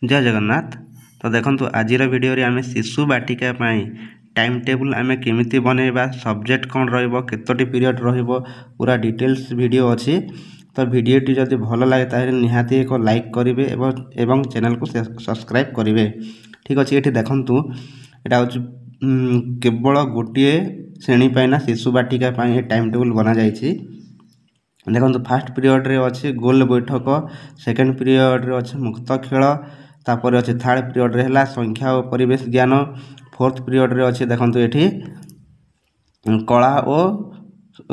जय जगन्नाथ। तो देखो आज वीडियो आम शिशु बाटिका टाइम टेबुल आम केमी बनइबा सब्जेक्ट कौन रतोटी पीरियड पूरा डिटेल्स वीडियो अच्छी। तो वीडियोटी जदि भल लगे ताहले निहाती एक लाइक करेंगे एवं चैनल को सब्सक्राइब करेंगे। ठीक अच्छे। ये देखूँ यहाँ हूँ केवल गोटे श्रेणी ना शिशु बाटिका टाइम टेबुल बना जाइए। देखो फास्ट पीरियड रे अच्छी गोल बैठक, सेकेंड पीरियड रे अच्छे मुक्त खेल, तापर अच्छे थर्ड पीरियड रे है संख्या और परिवेश ज्ञान, फोर्थ पीरियड रे अच्छे देखो ये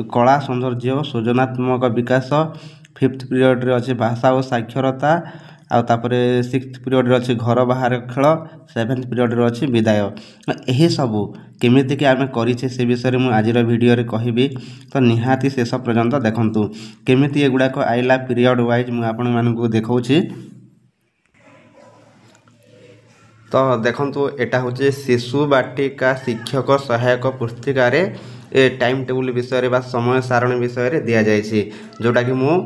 कला सौंदर्य और सृजनात्मक विकास, फिफ्थ पीरियड रे अच्छे भाषा और साक्षरता, आउे सिक्स्थ पीरियड रे अच्छे घर बाहर खेल, सेवेन्थ पीरियड रे अच्छे विदाय। यही सबू केमितिक आम करें से विषय में आज वीडियो रे कहबी। तो निहाती शेष पर्यंत देखूँ केमिति एगुड़ाक आइला पीरियड वाइज मुझे आपण मानक देखौछि। तो देखूँ यहाँ हूँ शिशु बाटिका शिक्षक सहायक पुस्तिकार ए टाइम टेबुल विषय बा समय सारणी विषय दि जाए, जोटा कि मु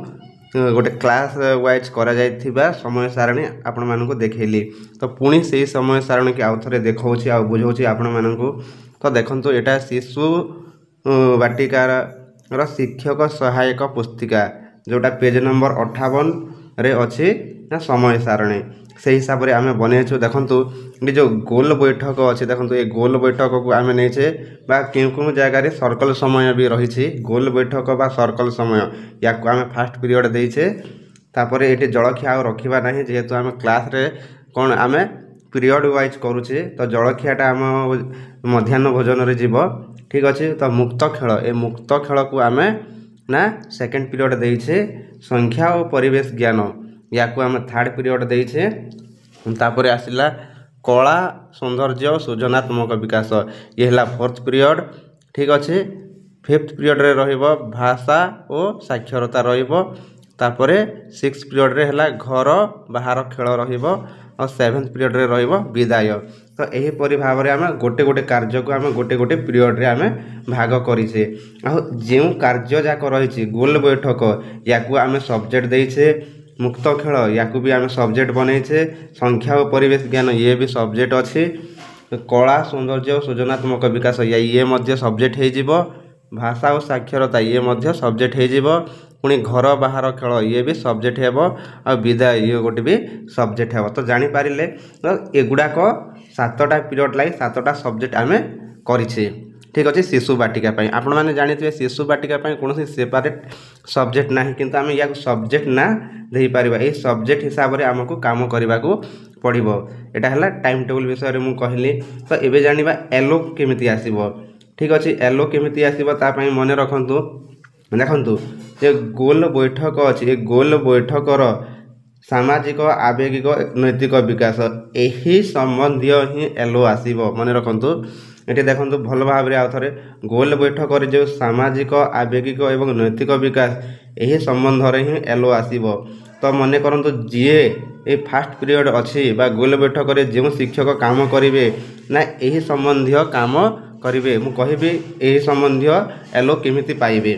गोटे क्लास वाइज करा जाइथिबा समय सारणी आपण मानक देखैली। तो पुणी से समय सारणी की आउ थे देखौछि आ बुझौछि आपण मानक। तो देखूँ यहाँ शिशु बाटिकार शिक्षक सहायक पुस्तिका जोटा पेज नंबर 58 रे अच्छी समय सारणी से हिसाब से आम बनईचु। देखूँ ये जो गोल बैठक अच्छे देखो ये गोल बैठक को आम नहींचे बा क्यों जगह सर्कल समय भी रही गोल बैठक बा सर्कल समय या आम फास्ट पीरियड देचे। तापर ये जलखिया रखा ना जेहेतु आम क्लास रे कौन आम पीरियड वाइज करुचे। तो जलखियाटा आम मध्याह्न भोजन रे जीव। ठीक अच्छे। तो मुक्त खेल ए मुक्त खेल को आम ना सेकेंड पीरियड देचे। संख्या और परिवेश ज्ञान या आम थर्ड पीरियड देचे। तापर आसला कला सौंदर्य और सृजनात्मक विकास ये है फोर्थ पीरियड। ठीक अच्छे। फिफ्थ पीरियड रे रहिबो भाषा और साक्षरता रहिबो। तापर सिक्स पीरियड रे है घर बाहर खेल रहिबो और सेवेन्थ पीरियड रे रहिबो विदाय। तो यहीपरि भाव में आम गोटे गोटे कार्य को आम गोटे गोटे पीरियड रे आम भाग करें। जो कार्य जाक रही गोल बैठक या आम सब्जेक्ट देचे, मुक्त खेल या भी आम सब्जेक्ट बनईचे, संख्या और परिवेश ज्ञान ये भी सब्जेक्ट अच्छी, कला सौंदर्य और सृजनात्मक विकास ये मध्य सब्जेक्ट हो, भाषा और साक्षरता ये मध्य सब्जेक्ट हो, पुणी घर बाहर खेल ये भी सब्जेक्ट हो, आ विदाय ये गोटे भी सब्जेक्ट हो। तो जानीपारे तो एगुड़ाक 7टा पीरियड लगे 7टा सब्जेक्ट आम करें। ठीक अच्छे। शिशु बाटिका आपण मैंने जानी शिशु बाटिका कौन सेपरेट सब्जेक्ट ना कि आम या सब्जेक्ट ना दे पार ये सब्जेक्ट हिसाब से आमको काम करने को पड़ो। यहाँ है टाइम टेबुल विषय में मुझे कहली। तो ये जाना एलो केमी आसो। ठीक अच्छे। एलो केमी आसो मन रखु। देखु ये गोल बैठक अच्छे गोल बैठकर सामाजिक आवेगिक नैतिक विकास यही संबंधी ही एलो आसो मन रखु। ये देखो भल भाव आउ थे गोल बैठक जो सामाजिक आवेगिक एवं नैतिक विकास यही संबंध ही एलो आसो। तो मन करंतु जीए ये फास्ट पीरियड अच्छी बा गोल बैठक जो शिक्षक काम करेंगे ना यही संबंधी काम करेंगे मु कहबी यही संबंधी एलो केमिति पाइबे।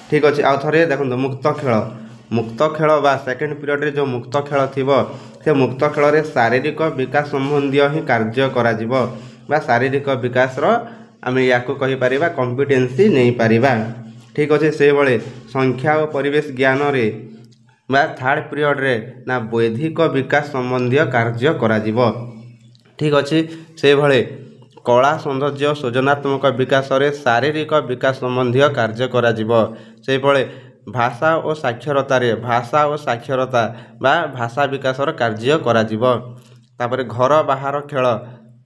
ठीक अच्छे। आउ थे देखो मुक्त खेल बा सेकेंड पीरियड रे जो मुक्त खेल थी से मुक्त खेल रे शारीरिक विकास संबंधी ही कार्य करा जिवो बा शारीरिक विकास आम या कहीपर कॉम्पिटेंसी नहीं पारिबा। ठीक अच्छे। से बड़े संख्या और परिवेश ज्ञान रे बा थर्ड पीरियड रे ना बौद्धिक विकास संबंधी कार्य करा जिवो। ठीक अच्छे। से भले कला सौंदर्य सृजनात्मक विकास रे शारीरिक विकास संबंधी कार्य करा जिवो। से भले भाषा और साक्षरता रे भाषा और साक्षरता बा भाषा विकास कार्य करा जिवो। तापर घर बाहर खेल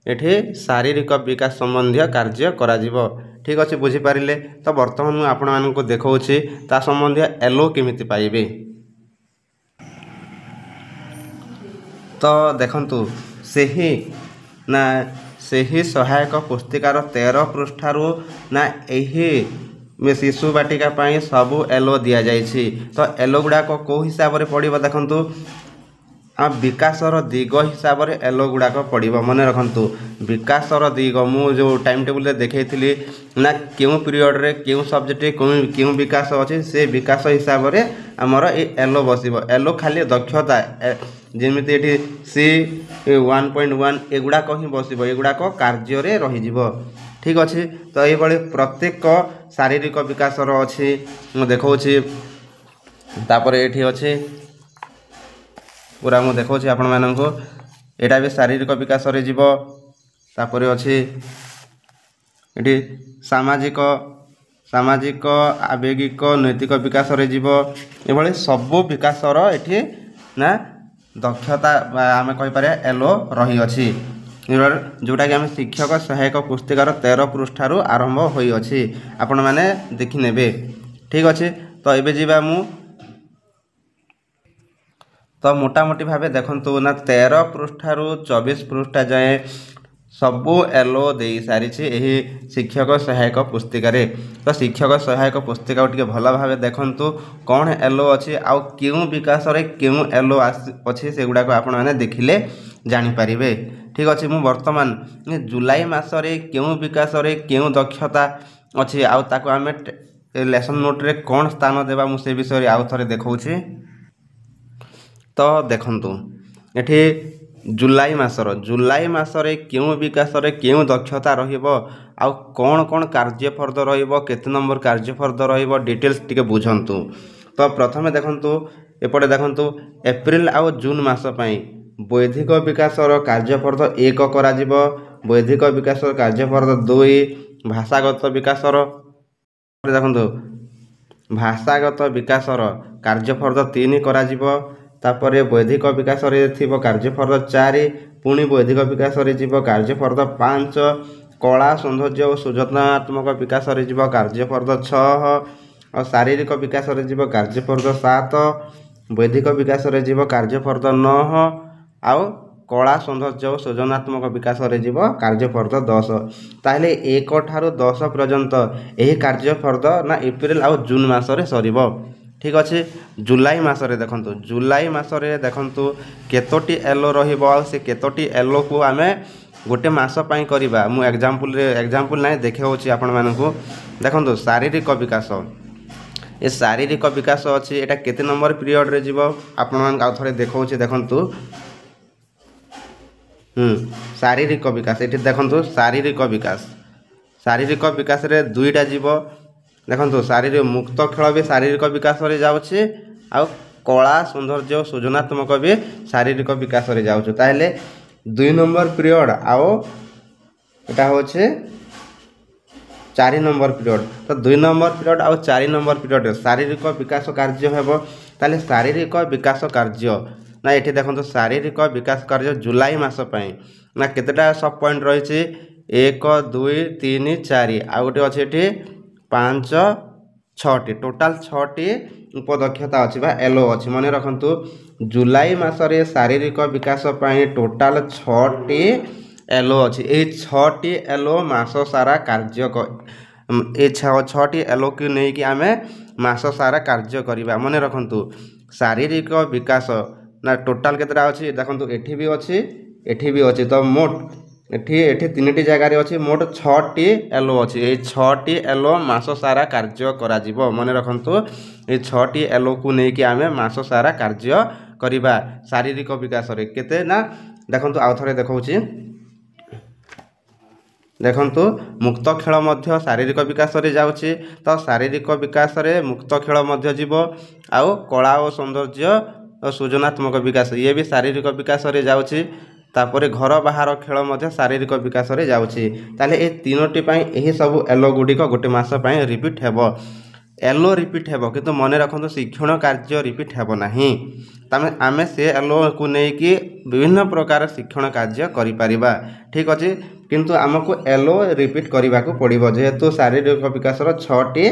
एठी शारीरिक विकास संबंधी कार्य करा जिवो। ठीक अच्छे। बुझीपारे। तो बर्तमान मुझे आपण मानक देखौछि ता संबंधी एलो केमिति पाइबे। तो देखंतु सेही ना सेही सहायक पुस्तिकार 13 पृष्ठारु ना यही शिशु बाटिका सबू एलो दि जाइछि। तो एलो गुड़ाक कौ हिसाब से पड़ो देखंतु विकासर दिग हिसाब से एलो गुड़ाक पड़ो मन रखु विकासर दिग मु जो टाइम टेबुल देखी ना क्यों पीरियड रे क्यों सब्जेक्ट क्यों विकास अच्छे से विकास हिसाब से आमर एलो बस एलो खाली दक्षता जमीती ये सी 1.1 एगुड़ाक ही बस एगुड़ाक कार्य रही ठीक अच्छे। तो ये प्रत्येक शारीरिक विकासर अच्छी देखा तापर ये अच्छे पूरा मुझे देखा आपण मानक यहाँ भी शारीरिक विकास रे जीव तापर अच्छी ये सामाजिक सामाजिक आवेगिक नैतिक विकास रे जीव ये सबू विकासर ये ना दक्षता आम कहीपर एलो रही अच्छी जोटा कि आम शिक्षक सहायक पुस्तिकार 13 पृष्ठारू आरंभ होई अच्छी आपण मैंने देखी नेबे ठीक अच्छे। तो ये जीवा मु तो मोटामोटी भाव देखु ना 13 पृष्ठारू 24 पृष्ठा जाए सबू एलो दे सारी यही शिक्षक सहायक पुस्तिकार। तो शिक्षक सहायक पुस्तिका टे भल भाव देखु कौन एलो अच्छी आउ क्यों विकास क्यों एलो अच्छी से गुड़ाक आपण मैंने देखिले जानीपारे ठीक अच्छे। मु वर्तमान जुलाई मासरे क्यों विकास क्यों दक्षता अच्छी आउ ताको आमे लेसन नोट रे कौन स्थान देवा मुझे विषय आउ थे देखा। तो देखंतु एठी जुलाई मासरे क्यों विकास क्यों दक्षता रहिबो आउ कौन कौन कार्यफर्द रहिबो केते नंबर कार्यफर्द रहिबो डिटेल्स टिके बुझंतु। तो प्रथमे देखंतु एपटे देखंतु एप्रिल आउ जून मास पई बौद्धिक विकासर कार्यफर्द 1 करा जिवो बौद्धिक विकास कार्यफर्द 2 भाषागत विकासर देखंतु भाषागत विकासर कार्यफर्द 3 करा जिवो तापर बौद्धिक विकास कार्यफर्द 4 पुणी बौद्धिक विकास कार्यफर्द 5 कला सौंदर्य और सृजनात्मक विकास कार्यफर्द 6 और शारीरिक विकास कार्यफर्द 7 बौद्धिक विकास कार्यफर्द 9 आउ कला सौंदर्य और सृजनात्मक विकास कार्यफर्द 10। ताहले 1 ठारू 10 पर्यंत यही कार्यफर्द ना एप्रिल आउ जून मासरे सरीबो ठीक अच्छे। जुलाई मासरे देखंतु जुलाई मासरे देखंतु केतोटी एलो रहिबो आ से केतोटी एलो को आमे गोटे मास पई करिबा मु एग्जांपल नै देखे होची आपण मानकु देखंतु शारीरिक विकास ए शारीरिक विकास अच्छी एटा केते नंबर पीरियड रे जीवो आपण मान आ थरे देखौची देखंतु शारीरिक विकास एठी देखंतु शारीरिक विकास रे दुईटा जीवो देखो शारीरिक मुक्त खेल भी शारीरिक विकास रे जाउछि आ कला सौंदर्य और सृजनात्मक भी शारीरिक विकास रे जाउछि। ताहले 2 नंबर पीरियड आओ एटा होछे 4 नंबर पीरियड। तो 2 नंबर पीरियड आउ 4 नंबर पीरियड शारीरिक विकास कार्य हेबो। ताहले शारीरिक विकास कार्य ना एठी देखो शारीरिक विकास कार्य जुलाई मास पई ना केतेटा सब पॉइंट रहिछि 1 2 3 4 आ गोटे अछि एठी 5 6 टोटाल 6 उपदक्षता अच्छी एलो अच्छी मन रखु जुलाई मासरे शारीरिक विकास पई टोटाल 6 एलो अच्छी ये 6 एलो मास सारा कार्य ये 6 एलो को लेकिन आम मास सारा कार्य करवा मन रखु शारीरिक विकास ना टोटाल केतटा अच्छी देखो एठी भी अच्छी तो मोट एठी 3टी जगार अच्छी मोट 6 एलो अच्छी ये 6 एलो मास सारा कार्य करा जिवो मन रखु ये 6 एलो को लेकिन आम मास सारा कार्य करवा शारीरिक विकास रे केते ना देखो आउ थे देखौछि देखंतु मुक्त खेल मध्य शारीरिक विकास रे जाउछि। तो शारीरिक विकास रे मुक्त खेल मध्य जीवो आउ कला और सौंदर्य और सृजनात्मक विकास ये भी शारीरिक विकास रे जाउछि। तापर घर बाहर खेल मध्य शारीरिक विकास रे जाउछि। ताले ए तीनोटी पई एही सब एलो गुडी को गोटे मास पई रिपीट हेबो एलो रिपीट हेबो किंतु मन रखु शिक्षण कार्य रिपीट हेबो नाही। तमे आमे से एलो को नै कि विभिन्न प्रकार शिक्षण कार्य करि परिबा ठीक अछि किंतु हमको एलो रिपीट करबा को पड़िबो जेहेतु शारीरिक विकास रो 6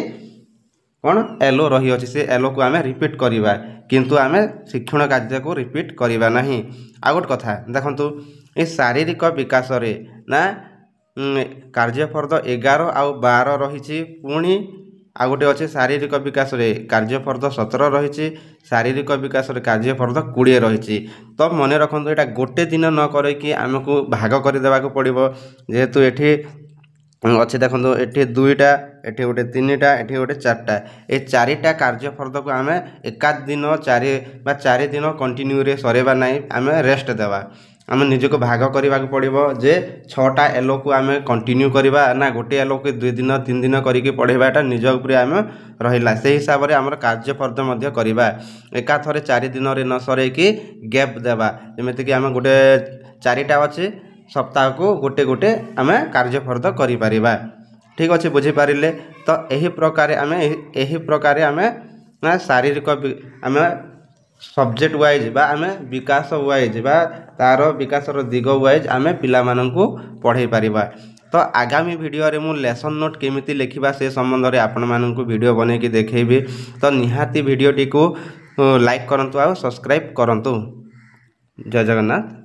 कौन एलो रही अच्छी से एलो को आम रिपीट करवा किंतु आम शिक्षण कार्य को रिपीट करवा नहीं। आ गोटे कथा देखंतु ये शारीरिक विकास रे ना कार्यफर्द 11 आउ 12 रही पुणी आ गोटे अच्छे शारीरिक विकास में कार्यफर्द 17 रही, शारीरिक विकास में कार्यफर्द 20 रही। तो मन रखु यहाँ गोटे दिन न करके आमको भाग करदेवा पड़ो, जेहेतु ये अच्छे देखो ये 2टा, ये गोटे 3टा, ये गोटे 4टा, ये 4टा कार्यफर्द को आम एका दिन 4 दिन कंटिन्यू सरेबा ना, आम रेस्ट देवा। आम निजको भाग करने को पड़ो जे 6टा एलो को आम कंटिन्यू करवा ना गोटे एलो को 2 दिन 3 दिन करके पढ़ेबाटा निज उपरे आम रहिला। से हिसाब से आमर कार्यफर्द मध्य करवा, एका थरे 4 दिन न सरे कि गैप देवा, जमीक आम गोटे 4टा अच्छे सप्ताह को गोटे गोटे आम कार्यफर्द करिपरिबा। ठीक अच्छे बुझीपारे। तो यही प्रकार आम शारीरिक आम सब्जेक्ट वाइज बा आम विकास वाइज बा तार विकासर दिग वाइज आम पिला माननकु पढ़ाई पारिबा। तो आगामी वीडियो रे मु लेसन नोट केमिति लिखिबा से संबंध रे आपण माननकु वीडियो बनै कि देखैबी। तो निहाती वीडियो टी को लाइक करंतु आ सब्सक्राइब करंतु। जय जगन्नाथ।